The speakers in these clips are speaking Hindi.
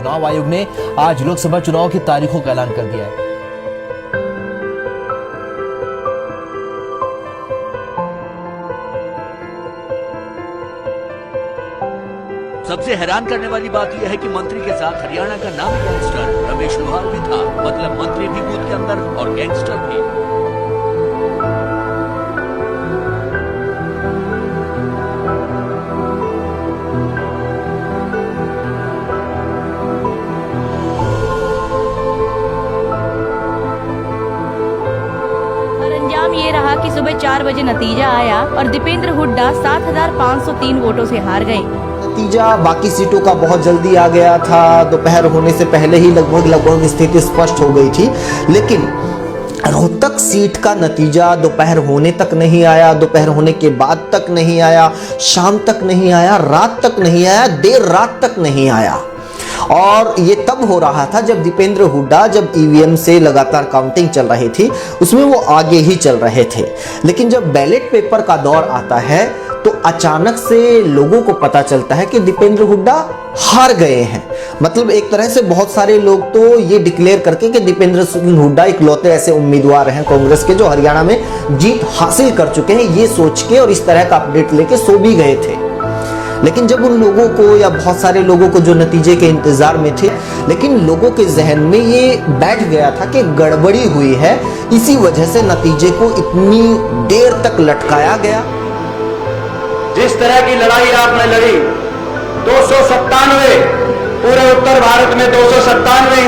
चुनाव आयोग ने आज लोकसभा चुनाव की तारीखों का ऐलान कर दिया है। सबसे हैरान करने वाली बात यह है कि मंत्री के साथ हरियाणा का नामी गैंगस्टर रमेश लोहार भी था। मतलब मंत्री भी बूथ के अंदर और गैंगस्टर भी। अंजाम ये रहा कि सुबह 4 बजे नतीजा आया और दीपेंद्र हुड्डा 7,503 वोटों से हार गए। नतीजा बाकी सीटों का बहुत जल्दी आ गया था। दोपहर होने से पहले ही लगभग स्थिति स्पष्ट हो गई थी, लेकिन रोहतक सीट का नतीजा दोपहर होने तक नहीं आया, दोपहर होने के बाद तक नहीं आया, शाम तक नहीं आया, रात तक नहीं आया, देर रात तक नहीं आया। और ये तब हो रहा था जब दीपेंद्र हुड्डा, जब ईवीएम से लगातार काउंटिंग चल रही थी, उसमें वो आगे ही चल रहे थे। लेकिन जब बैलेट पेपर का दौर आता है तो अचानक से लोगों को पता चलता है कि दीपेंद्र हुड्डा हार गए हैं। मतलब एक तरह से बहुत सारे लोग तो ये डिक्लेयर करके कि दीपेंद्र हुड्डा इकलौते ऐसे उम्मीदवार हैं कांग्रेस के जो हरियाणा में जीत हासिल कर चुके हैं, ये सोच के और इस तरह का अपडेट लेके सो भी गए थे। लेकिन जब उन लोगों को या बहुत सारे लोगों को जो नतीजे के इंतजार में थे, लेकिन लोगों के जहन में ये बैठ गया था कि गड़बड़ी हुई है, इसी वजह से नतीजे को इतनी देर तक लटकाया गया। जिस तरह की लड़ाई आपने लड़ी, 297 पूरे उत्तर भारत में 297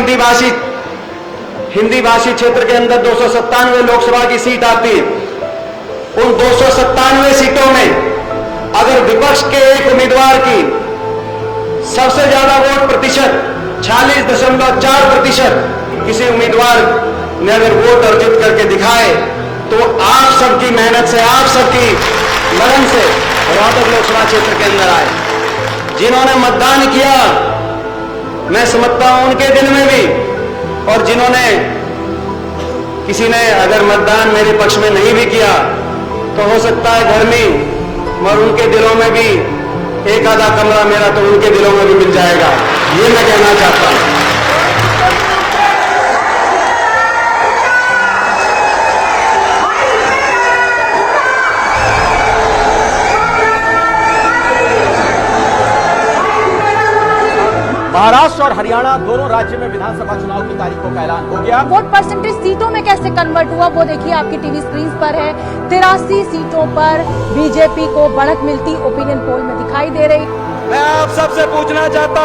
हिंदी भाषी क्षेत्र के अंदर 297 लोकसभा की सीट आती है। उन 297 सीटों में अगर विपक्ष के एक उम्मीदवार की सबसे ज्यादा वोट प्रतिशत 46.4% किसी उम्मीदवार ने अगर वोट अर्जित करके दिखाए, तो आप सबकी मेहनत से, आप सबकी लगन से रोहतक लोकसभा क्षेत्र के अंदर आए। जिन्होंने मतदान किया, मैं समझता हूं उनके दिल में भी, और जिन्होंने किसी ने अगर मतदान मेरे पक्ष में नहीं भी किया, तो हो सकता है घर में, मगर उनके दिलों में भी एक आधा कमरा मेरा तो उनके दिलों में भी मिल जाएगा, ये मैं कहना चाहता हूं। महाराष्ट्र और हरियाणा दोनों राज्य में विधानसभा चुनाव की तारीखों का ऐलान हो गया। वोट परसेंटेज सीटों में कैसे कन्वर्ट हुआ वो देखिए आपकी टीवी स्क्रीन पर है। 83 सीटों पर बीजेपी को बढ़त मिलती ओपिनियन पोल में दिखाई दे रही। मैं आप सबसे पूछना चाहता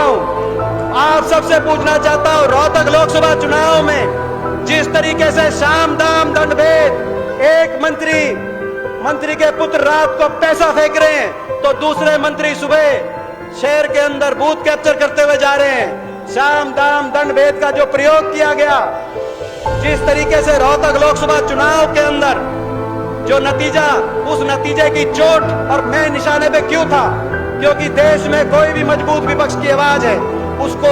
हूं, रोहतक लोकसभा चुनाव में जिस तरीके से साम दाम दंड भेद, एक मंत्री के पुत्र रात को पैसा फेंक रहे हैं, तो दूसरे मंत्री सुबह शहर के अंदर बूथ कैप्चर करते हुए जा रहे हैं। साम दाम दंड भेद का जो प्रयोग किया गया, जिस तरीके से रोहतक लोकसभा चुनाव के अंदर जो नतीजा, उस नतीजे की चोट, और मैं निशाने पे क्यों था, क्योंकि देश में कोई भी मजबूत विपक्ष की आवाज है उसको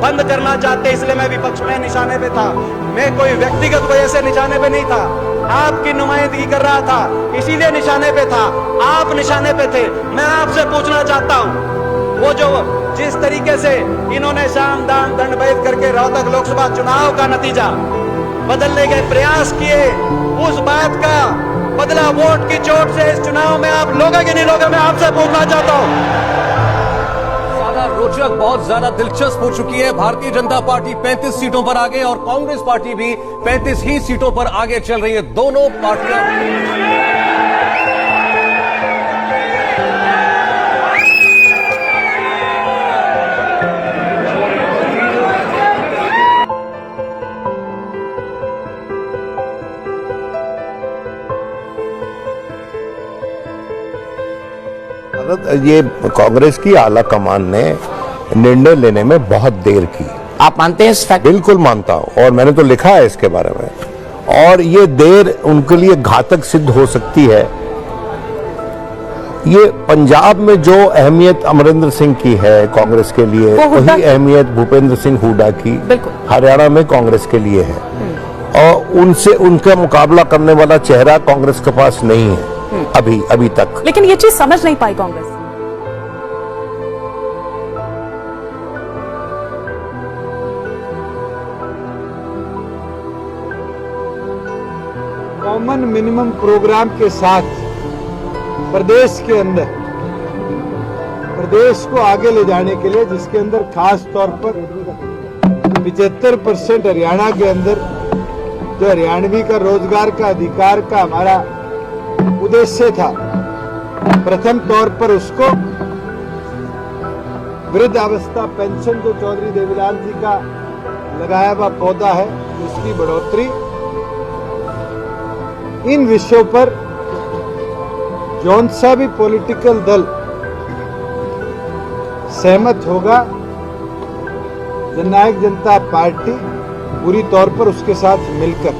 बंद करना चाहते, इसलिए मैं विपक्ष में निशाने पे था। मैं कोई व्यक्तिगत वजह से निशाने पे नहीं था, आपकी नुमाइंदगी कर रहा था, इसीलिए निशाने पे था। आप निशाने पे थे। मैं आपसे पूछना चाहता हूं, वो जो जिस तरीके से इन्होंने साम दाम दंड भेद करके रोहतक लोकसभा चुनाव का नतीजा बदलने के प्रयास किए, उस बात का बदला वोट की चोट से इस चुनाव में आप लोगे कि नहीं लोगे, मैं आपसे पूछना चाहता हूं। ज्यादा रोचक, बहुत ज्यादा दिलचस्प हो चुकी है। भारतीय जनता पार्टी 35 सीटों पर आगे और कांग्रेस पार्टी भी 35 ही सीटों पर आगे चल रही है। दोनों पार्टियां ये कांग्रेस की आला कमान ने निर्णय लेने में बहुत देर की। आप मानते हैं इस फैक्ट? बिल्कुल मानता हूं, और मैंने तो लिखा है इसके बारे में। और ये देर उनके लिए घातक सिद्ध हो सकती है। ये पंजाब में जो अहमियत अमरिंदर सिंह की है कांग्रेस के लिए, वही अहमियत भूपेंद्र सिंह हुड्डा की हरियाणा में कांग्रेस के लिए है। और उनसे उनका मुकाबला करने वाला चेहरा कांग्रेस के पास नहीं है अभी तक। लेकिन ये चीज समझ नहीं पाई कांग्रेस। कॉमन मिनिमम प्रोग्राम के साथ प्रदेश के अंदर प्रदेश को आगे ले जाने के लिए, जिसके अंदर खास तौर पर 75% हरियाणा के अंदर जो हरियाणवी का रोजगार का अधिकार का हमारा उद्देश्य था, प्रथम तौर पर उसको वृद्धावस्था पेंशन जो चौधरी देवीलाल जी का लगाया हुआ पौधा है उसकी बढ़ोतरी, इन विषयों पर जौन सा भी पॉलिटिकल दल सहमत होगा, जननायक जनता पार्टी पूरी तौर पर उसके साथ मिलकर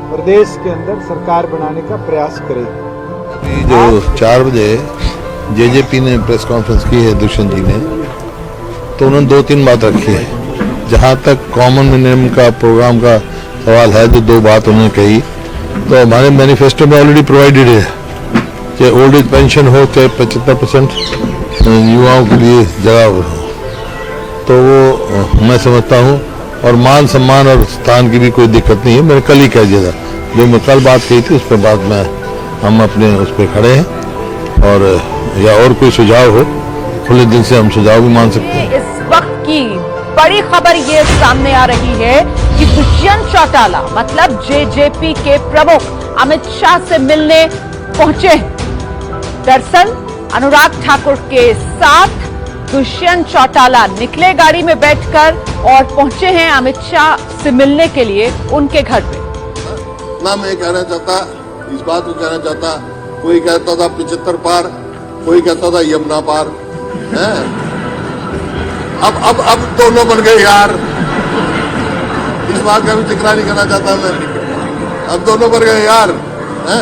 प्रदेश के अंदर सरकार बनाने का प्रयास करेगी। जो 4 बजे जेजेपी ने प्रेस कॉन्फ्रेंस की है दुष्यंत जी ने, तो उन्होंने 2-3 बात रखी है। जहां तक कॉमन मिनिमम का प्रोग्राम का सवाल है, तो 2 बात उन्होंने कही। तो हमारे मैनिफेस्टो में ऑलरेडी प्रोवाइडेड है, चाहे ओल्ड एज पेंशन हो, चाहे 75% युवाओं के लिए जगह हो, तो वो मैं समझता हूँ। और मान सम्मान और स्थान की भी कोई दिक्कत नहीं है। मैंने कल ही कह दिया था, जो मैं कल बात कही थी उस पर बाद में हम अपने उस पर खड़े हैं, और या और कोई सुझाव हो खुले दिल से हम सुझाव भी मान सकते हैं। इस वक्त की बड़ी खबर ये सामने आ रही है कि दुष्यंत चौटाला मतलब जेजेपी के प्रमुख अमित शाह से मिलने पहुंचे। दरअसल अनुराग ठाकुर के साथ दुष्यंत चौटाला निकले गाड़ी में बैठकर और पहुंचे हैं अमित शाह से मिलने के लिए उनके घर पे। ना मैं कहना चाहता, इस बात को कहना चाहता, कोई कहता था 75 पार, कोई कहता था यमुना पार है। अब दोनों बन गए यार। इस बात का भी जिक्र नहीं करना चाहता मैं, अब दोनों बन गए यार है?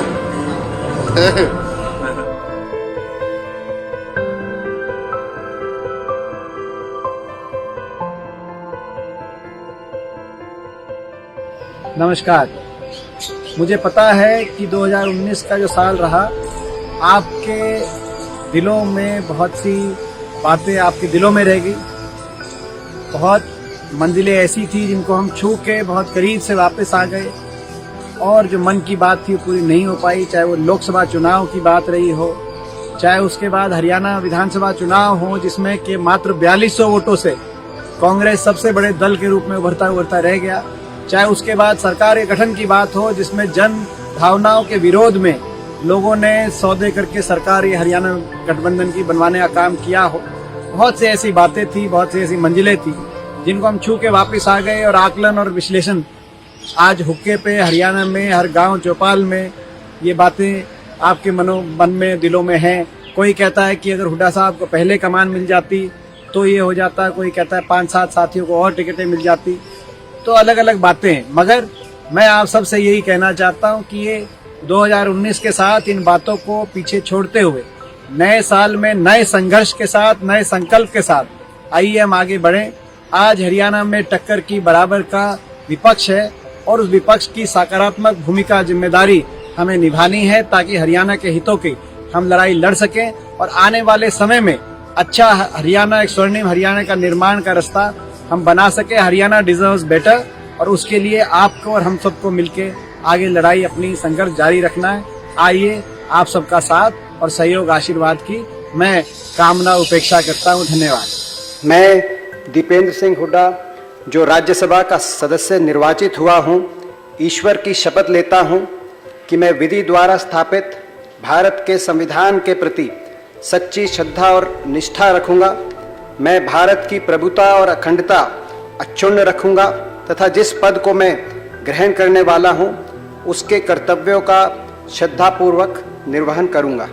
नमस्कार। मुझे पता है कि 2019 का जो साल रहा, आपके दिलों में बहुत सी बातें आपके दिलों में रह गई। बहुत मंजिलें ऐसी थी जिनको हम छू के बहुत करीब से वापस आ गए, और जो मन की बात थी वो पूरी नहीं हो पाई। चाहे वो लोकसभा चुनाव की बात रही हो, चाहे उसके बाद हरियाणा विधानसभा चुनाव हो, जिसमें के मात्र 4200 वोटों से कांग्रेस सबसे बड़े दल के रूप में उभरता रह गया, चाहे उसके बाद सरकार के गठन की बात हो, जिसमें जन भावनाओं के विरोध में लोगों ने सौदे करके सरकार ये हरियाणा गठबंधन की बनवाने का काम किया हो। बहुत सी ऐसी बातें थी, बहुत सी ऐसी मंजिलें थी जिनको हम छू के वापस आ गए। और आकलन और विश्लेषण आज हुक्के पे हरियाणा में हर गांव चौपाल में ये बातें आपके मन में दिलों में हैं। कोई कहता है कि अगर हुड्डा साहब को पहले कमान मिल जाती तो ये हो जाता, कोई कहता है 5-7 साथियों को और टिकटें मिल जाती। तो अलग अलग बातें हैं, मगर मैं आप सबसे यही कहना चाहता हूं कि ये 2019 के साथ इन बातों को पीछे छोड़ते हुए नए साल में नए संघर्ष के साथ, नए संकल्प के साथ आइए हम आगे बढ़ें। आज हरियाणा में टक्कर की बराबर का विपक्ष है, और उस विपक्ष की सकारात्मक भूमिका, जिम्मेदारी हमें निभानी है, ताकि हरियाणा के हितों की हम लड़ाई लड़ सकें और आने वाले समय में अच्छा हरियाणा, एक स्वर्णिम हरियाणा का निर्माण का रास्ता हम बना सके। हरियाणा डिजर्व्स बेटर, और उसके लिए आपको और हम सबको मिलके आगे लड़ाई, अपनी संघर्ष जारी रखना है। आइए आप सबका साथ और सहयोग, आशीर्वाद की मैं कामना उपेक्षा करता हूं। धन्यवाद। मैं दीपेंद्र सिंह हुड्डा, जो राज्यसभा का सदस्य निर्वाचित हुआ हूं, ईश्वर की शपथ लेता हूं कि मैं विधि द्वारा स्थापित भारत के संविधान के प्रति सच्ची श्रद्धा और निष्ठा रखूंगा। मैं भारत की प्रभुता और अखंडता अक्षुण्ण रखूंगा तथा जिस पद को मैं ग्रहण करने वाला हूं, उसके कर्तव्यों का श्रद्धापूर्वक निर्वहन करूंगा।